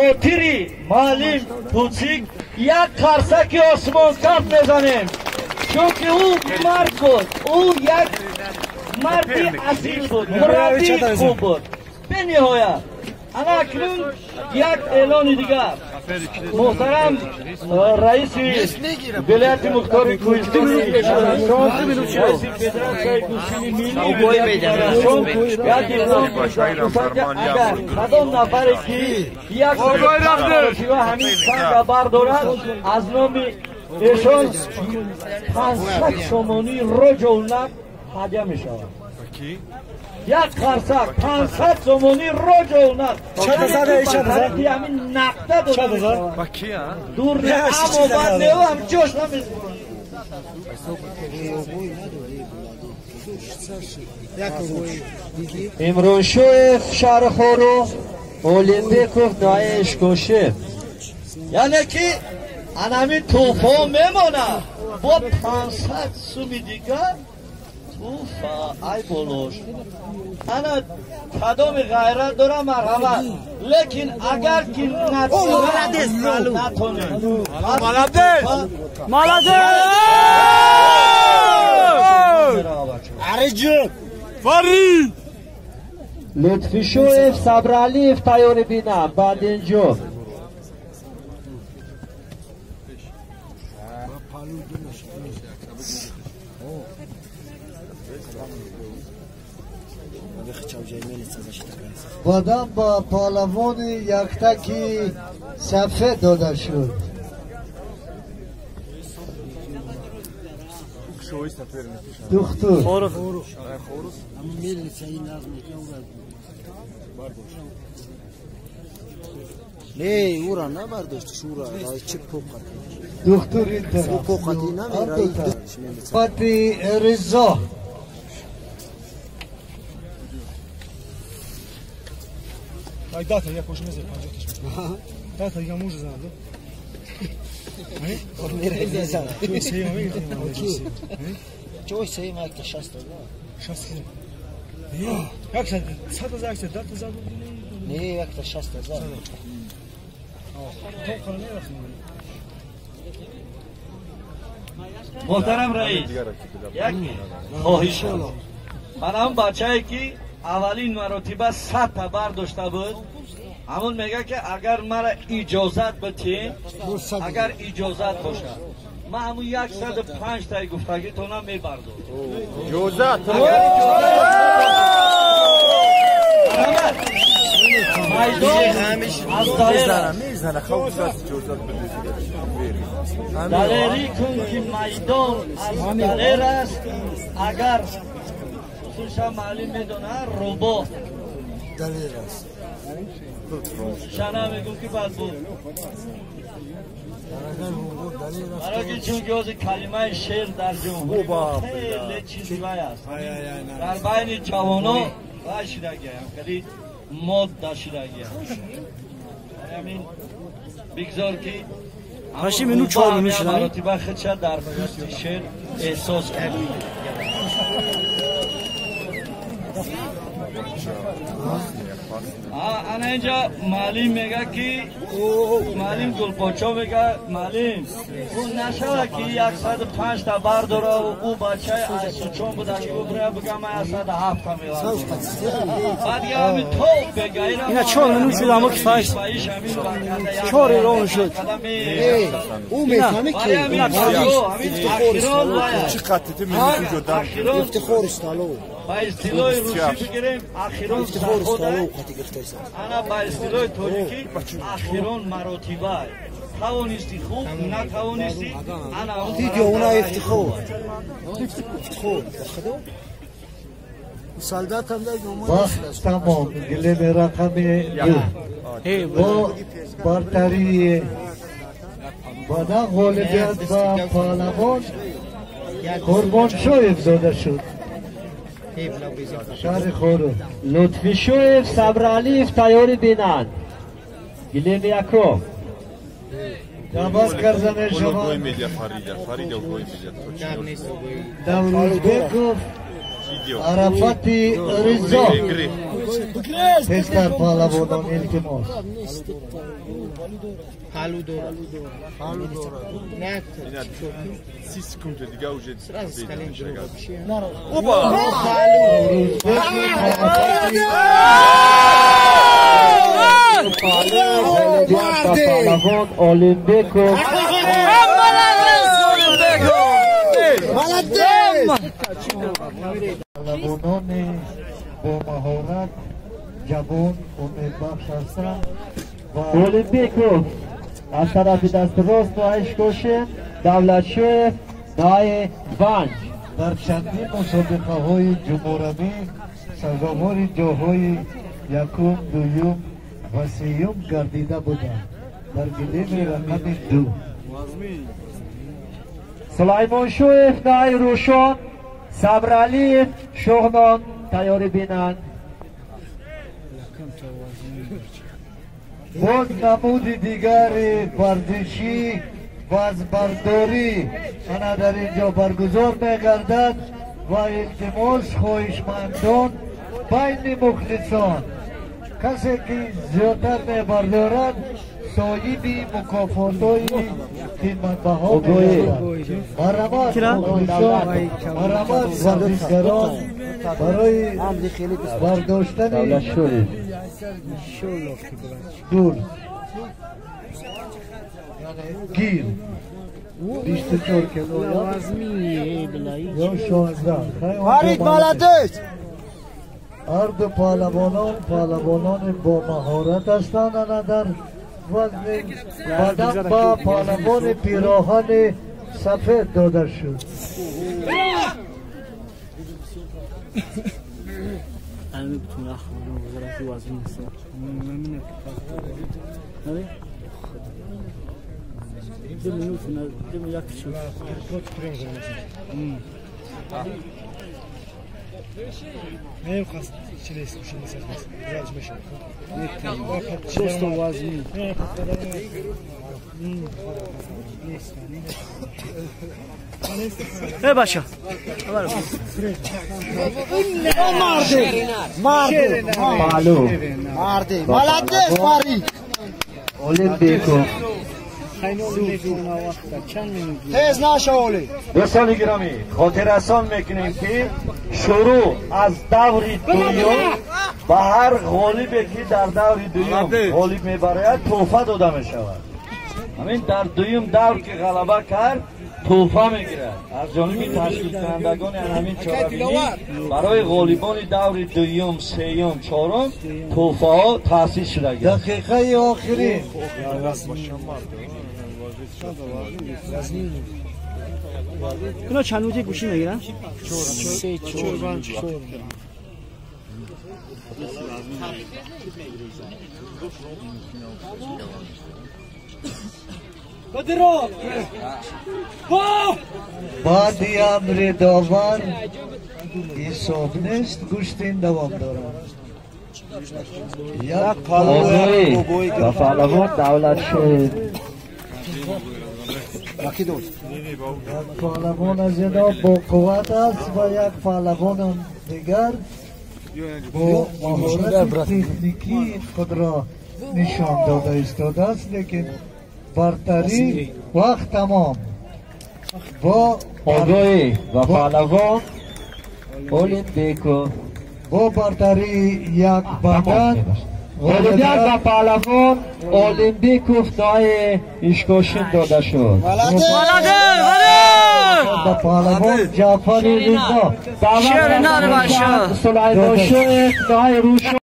خاطری معلم کوچیک یک قرصک آسمان کف بزنیم، چون که او مرد بود، او یک مردی اصیل بود، مربی خوب بود. به نهایت انا اکنون یک اعلان دیگر. محترم رئیس ولایت مختار کوهستانی رئیس فدراسیون گوسفند ملی اگر کدام نفری که یک و همین سنگ بردارد از نام ایشان 500 سومانی رجل هدیه می شود. یک قرصک 500 سومانی رجل نقد. چند زده خریدی همین نقده داده میشود. با کی ها؟ دور نه اما بعد نه هم جوش نمیزنم. امروز شوف شهر خورو اولیمپیک نای اشکوشه، یعنی که انمی توفا میمونه با 500 سومی دیگر توفا ای بولوش. انا کدام غیرت دارم مرحمت، لیکن اگر که نتونه عرجب فری لطفی شوف صبرالیف تیار بینم بعد اینجا بعدم با پالوان یکتکی صفحه داده شد. دختر نه او را نبرداشت شورا چه پوقت دختر این طرف پوقتی نمیره فاتی رضا ای داتا یک خوش میزه 50 داتا یک موج زنده میره زنده تو سیم میگی چه سیم یک 60 یک 100 هزار داتا زنده نه یک 60,000 محترم رئیس یک خواهش من هم بچه‌ای که اولین مرتبه 100 تا برداشته بود، همون میگه که اگر مرا اجازت بتین، اگر اجازت باشه من همون 105 تا گفتگیتونم میبردم. اجازت میزنه خوب اجازت دلیری کن که میدان از دلیر است، اگر خصوصا معلوم میدونه روبا دلیر است. شنا میگم که بعد بود برای که چون که از کلمه شعر در جمهوری خیلی چیزی بای است در بین جوانا و شیرگی هم کلی مد در شیرگی هم همین بگذار که هاشی منو چهار میشه نه مرتبه خدشه در پوست شعر احساس کنید. انا اینجا معلم میگه که معلم گلپاچا میگه معلم اون نشده که 105 تا برداره و او بچه از چون بوده که ببره بگه من 107 تا میوارم بعد یه همین تو بگه اینا چهار منو شد اما کفایش چهار ایران شد او میفهمه که همین اخیران باید چی قطعه میگی جدا افتخار استالو با اصطلاح روسی بگیریم اخیران سرخوده انا با اصطلاح تاجیکی اخیران مراتبه توانستی خوب نتوانستی انا اون دیدی اونا افتخار سالدات هم داشت تمام گله رقم دو با برتری بعدا غالبیت با پالوان قربان شویف داده شد. شهر خورو لطفی شوف صبرالیف تیار بینن گلیم یکو نماز کردن شما گوی میدیا فریده و گوی میدیا دورود بگفت عرفت رضا پسر پهلوانان التماس پهلوان اولمپیکوف پهلوانان با مهارت جوان امیدبخش هستند و اولمپیکوف از طرف دست راست نایش کوشن دولتشوی نای بانج در چندین مسابقه های جمهوری سزاوار جاهای یکم دویم و سیوم گردیده بودند در گلیم رقم 2 سلیمان شویف نای روشان صبرعلی شغنان تیاری بینند باز نمود دیگر ورزشی وزنبرداری انا در اینجا برگزار میگردد و التماس خواهشمندان بین مخلصان کسی که زیادتر میبردارد صاحبی مکافاتای قیمتبها میگردد. مرحمت مخلصان، مرحمت ورزشگران برای برداشتن دور گیر 24 کیلو یا 16 فرید مالدش هر دو پهلوانان با مهارت هستند انا در وزن بدن با پهلوان پیراهن سفید داده شد نیم خواست چی نیست کشی نیست خواست راج میشه شست وزنی ای باشا مرده مالدش فرید اولمپیکوف تیز نشولی دوستان گرامی خاطر رسان میکنیم که شروع از دور دویم و هر غالبی که در دور دویم غالب میبراید تحفه داده میشود. همین در دویم دور که غلبه کرد تحفه میگیرد از جانب تشکیل کنندگان همین چهاربینی برای غالبان دور دویم سیوم چهارم تحفه ها تأسیس شده. دقیقه آخری اینا چند روزی گوشی میگیرن؟ بعد امر داور حساب نیست گوشتین دوام دارم یک اوگوی و پهلوان دولتشوی یک پهلوان از اینا با قوت است و یک پهلوان دیگر با مهارت تکنیکی خود را نشان داده ایستاده است لیکن برتری وقت تمام با اوگوی و پهلوان اولمپیکوف با برتری یک بدن غالبیت و پهلوان اولمپیکوف نای ایشکوشن داده شد و پهلوان جعفر رضا شیر نار باشه سلیمان شویف نای روشان